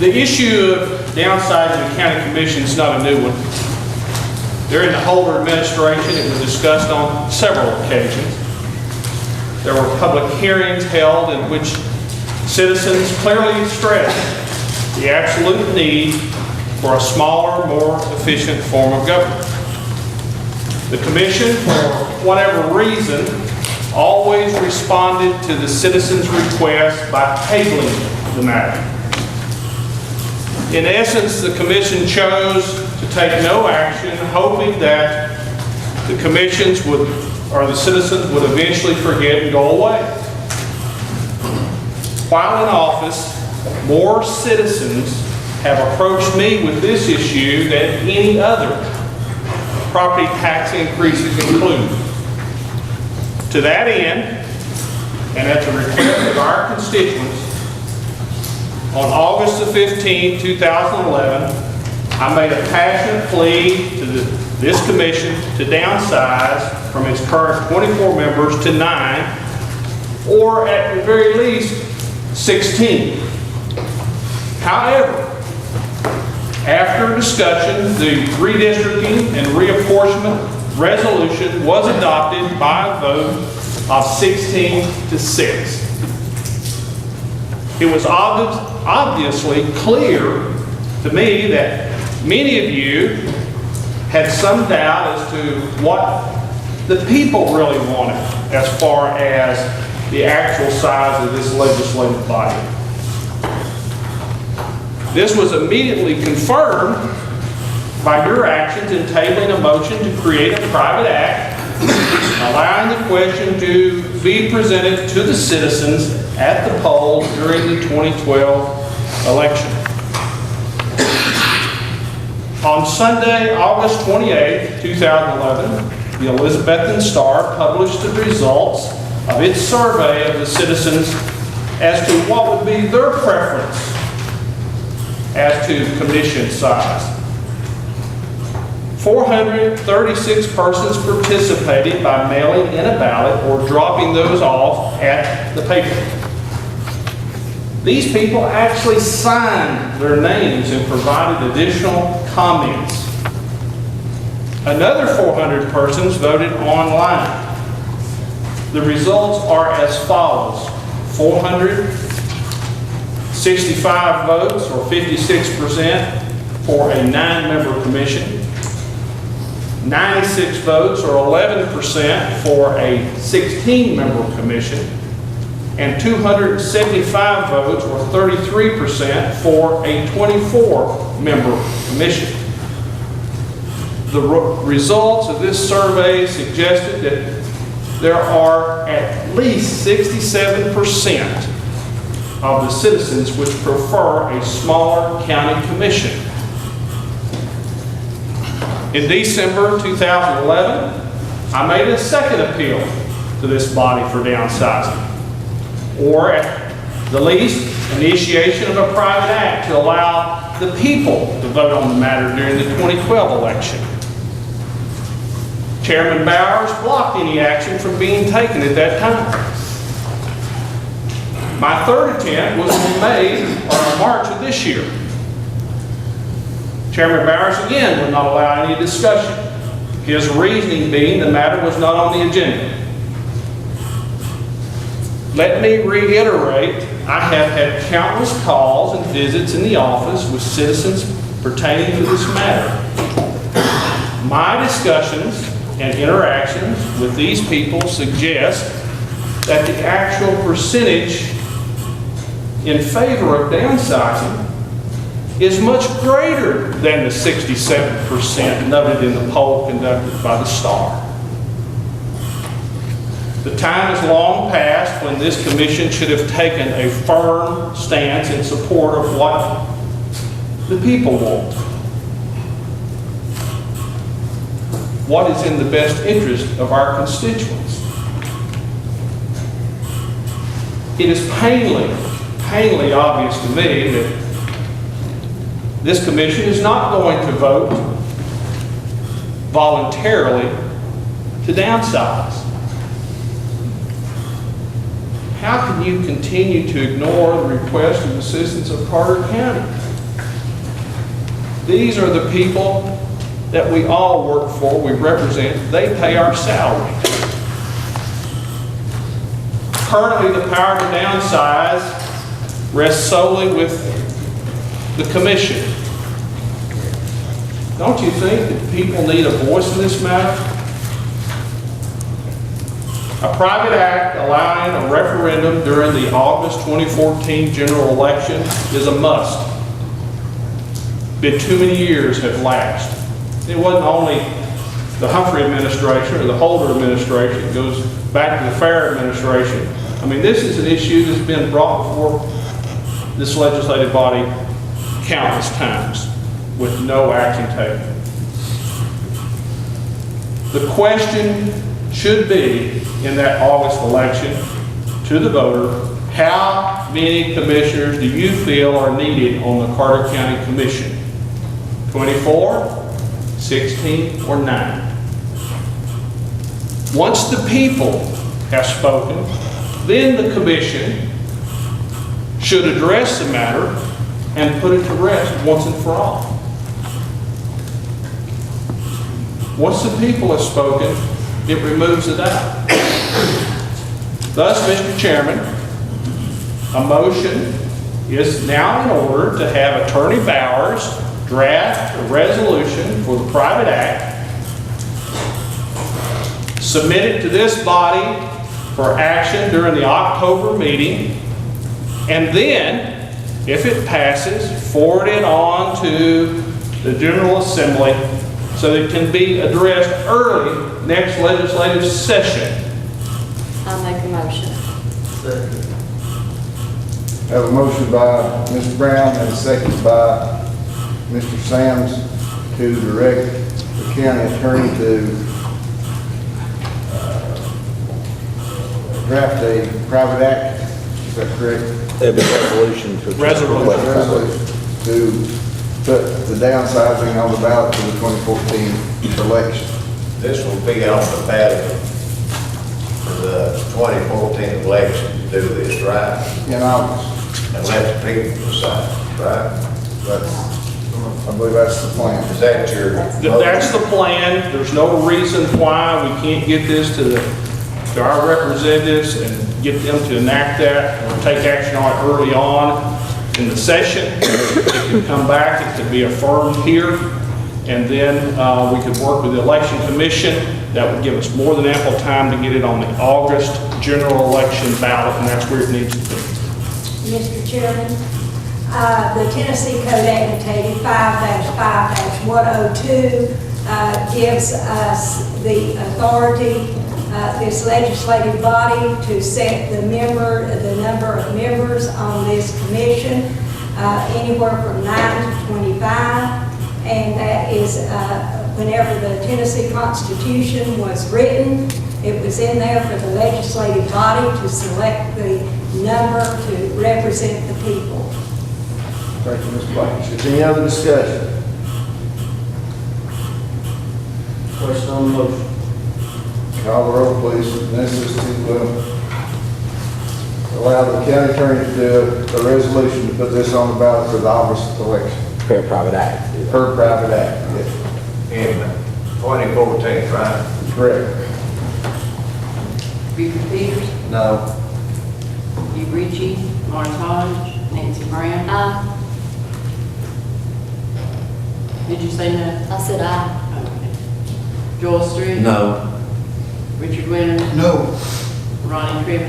The issue of downsizing the county commission is not a new one. During the Holder administration, it was discussed on several occasions. There were public hearings held in which citizens clearly stressed the absolute need for a smaller, more efficient form of government. The commission, for whatever reason, always responded to the citizens' request by tabling the matter. In essence, the commission chose to take no action, hoping that the commissions would, or the citizens would eventually forget and go away. While in office, more citizens have approached me with this issue than any other, property tax increases included. To that end, and at the request of our constituents, on August the 15th, 2011, I made a passionate plea to this commission to downsize from its current 24 members to 9, or at the very least, 16. However, after discussion, the redistricting and reapportionment resolution was adopted by a vote of 16 to 6. It was obviously clear to me that many of you had some doubt as to what the people really wanted as far as the actual size of this legislative body. This was immediately confirmed by your actions in tabling a motion to create a private act, allowing the question to be presented to the citizens at the polls during the 2012 election. On Sunday, August 28, 2011, the Elizabethan Star published the results of its survey of the citizens as to what would be their preference as to commission size. 436 persons participated by mailing in a ballot or dropping those off at the paper. These people actually signed their names and provided additional comments. Another 400 persons voted online. The results are as follows: 465 votes, or 56%, for a 9-member commission. 96 votes, or 11%, for a 16-member commission, and 275 votes, or 33%, for a 24-member commission. The results of this survey suggested that there are at least 67% of the citizens which prefer a smaller county commission. In December 2011, I made a second appeal to this body for downsizing, or at the least, initiation of a private act to allow the people to vote on the matter during the 2012 election. Chairman Bowers blocked any action from being taken at that time. My third attempt was in May or March of this year. Chairman Bowers again would not allow any discussion, his reasoning being the matter was not on the agenda. Let me reiterate, I have had countless calls and visits in the office with citizens pertaining to this matter. My discussions and interactions with these people suggest that the actual percentage in favor of downsizing is much greater than the 67% noted in the poll conducted by the Star. The time is long past when this commission should have taken a firm stance in support of what the people want. What is in the best interest of our constituents? It is painfully obvious to me that this commission is not going to vote voluntarily to downsize. how can you continue to ignore the request of the citizens of Carter County? These are the people that we all work for, we represent. They pay our salary. Currently, the power to downsize rests solely with the commission. Don't you think that people need a voice in this matter? A private act allowing a referendum during the August 2014 general election is a must. Been too many years have lapsed. It wasn't only the Humphrey administration or the Holder administration, it goes back to the Fair administration. I mean, this is an issue that's been brought before this legislative body countless times with no action taken. The question should be in that August election to the voter, how many commissioners do you feel are needed on the Carter County Commission? 24, 16, or 9? Once the people have spoken, then the commission should address the matter and put it to rest once and for all. Once the people have spoken, it removes the doubt. Thus, Mr. Chairman, a motion is now in order to have Attorney Bowers draft a resolution for the private act, submit it to this body for action during the October meeting, and then, if it passes, forward it on to the General Assembly so that it can be addressed early next legislative session. I'll make a motion. Have a motion by Mr. Brown and a second by Mr. Sams to direct the county attorney to draft a private act. Is that correct? It'd be a resolution to. Resolution to put the downsizing on the ballot for the 2014 election. This will be on the ballot for the 2014 election to do this, right? In August. And let the people decide, right? I believe that's the plan. Is that your? That's the plan. There's no reason why we can't get this to our representatives and get them to enact that or take action on it early on in the session. It could come back, it could be affirmed here, and then we could work with the election commission. That would give us more than ample time to get it on the August general election ballot, and that's where it needs to be. Mr. Chairman, the Tennessee Code Annotated 5-5-102 gives us the authority, this legislative body, to set the number of members on this commission, anywhere from 9 to 25, and that is whenever the Tennessee Constitution was written, it was in there for the legislative body to select the number to represent the people. Thank you, Ms. Blanche. Is there any other discussion? Question on the motion. Call the roll, please. This is to allow the county attorney to do a resolution to put this on the ballot for the August election. Per private act. Per private act, yes. In 2014, right? Correct. Buford Peters, No. Hugh Ritchie, Lawrence Hodge, Nancy Brown. Did you say no? I said aye. Okay. Joel Street? No. Richard Winters? No. Ronnie Tripp?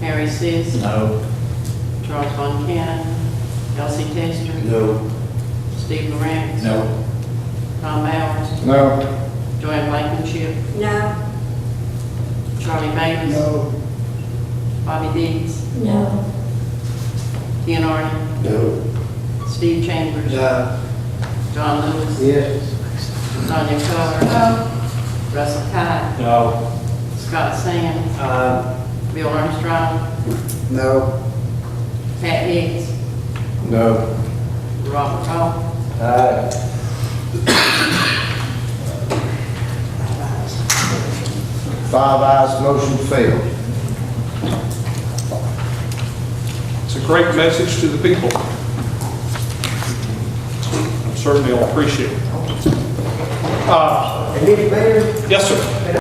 Harry Sis? No. Charles Von Cannon? Elsie Tester? No. Steve Morantz? No. Tom Bowers? No. Joanne Blankenship? No. Charlie Davis? No. Bobby Diggs? No. Ken Arden? No. Steve Chambers? John Lewis? Yes. Sonia Coler? Russell Cott? No. Scott Sands? Bill Armstrong? No. Pat Hicks? No. Robert Goff? Aye. 5 ayes, motion failed. great message to the people. Certainly, I'll appreciate it. And Mr. Mayor, Yes, sir.